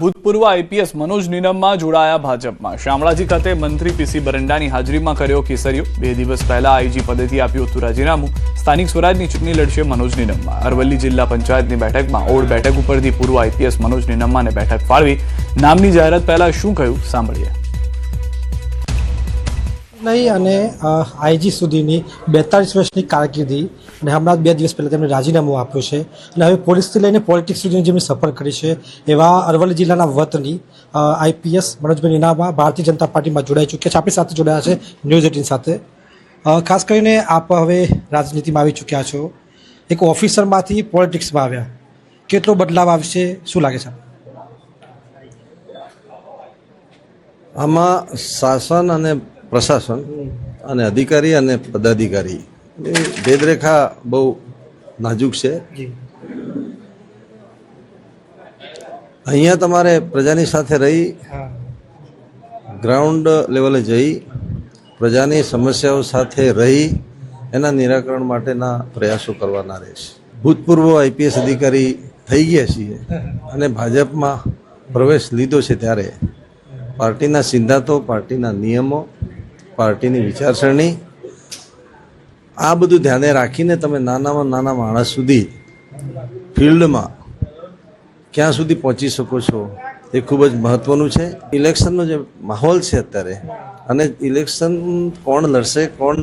ભૂતપૂર્વ આઈપીએસ મનોજ નીનમ્મા જોડાયા ભાજપમાં। શામળાજી ખાતે મંત્રી પીસી બરંડાની હાજરીમાં કર્યો કેસરીયો। 2 દિવસ પહેલા આઈજી પદેથી આપ્યું હતું રાજીનામું। સ્થાનિક સ્વરાજની ચૂંટણી લડશે મનોજ નીનમ્મા। અરવલ્લી જિલ્લા પંચાયતની બેઠકમાં ઓડ બેઠક ઉપરથી પૂર્વ આઈપીએસ મનોજ નીનમ્માને બેઠક ફાળવી। નામની જાહેરાત પહેલા શું કહ્યું સાંભળીએ। नहीं અને આઈજી સુધીની 42 વર્ષની કારકિર્દી અને હમણાં 2 દિવસ પહેલાં તેમણે રાજીનામું આપ્યું છે અને હવે પોલીસથી લઈને પોલિટિક્સ સુધીની જેમની સફર કરી છે એવા અરવલ્લી જિલ્લાના વતની આઈપીએસ મનોજભાઈ નીનમ્મા ભારતીય જનતા પાર્ટીમાં જોડાઈ ચૂક્યા છે। આપણી સાથે જોડાયા છે ન્યૂઝ 18 સાથે। ખાસ કરીને આપ હવે રાજનીતિમાં આવી ચૂક્યા છો, એક ઓફિસરમાંથી પોલિટિક્સમાં આવ્યા, કેટલો બદલાવ આવશે, શું લાગે છે? આમાં શાસન અને પ્રશાસન અને અધિકારી અને પદાધિકારી ભેદરેખા બહુ નાજુક છે। અહીંયા તમારે પ્રજાની સાથે રહી ગ્રાઉન્ડ લેવલે જઈ પ્રજાની સમસ્યાઓ સાથે રહી એના નિરાકરણ માટેના પ્રયાસો કરવાના રહેશે। ભૂતપૂર્વ આઈપીએસ અધિકારી થઈ ગયા છીએ અને ભાજપમાં પ્રવેશ લીધો છે ત્યારે પાર્ટીના સિદ્ધાંતો, પાર્ટીના નિયમો, પાર્ટીની વિચારસરણી આ બધું ધ્યાને રાખીને તમે નાનામાં નાના માણસ સુધી ફિલ્ડમાં ક્યાં સુધી પહોંચી શકો છો એ ખૂબ જ મહત્ત્વનું છે। ઇલેક્શનનો જે માહોલ છે અત્યારે અને ઇલેક્શન કોણ લડશે, કોણ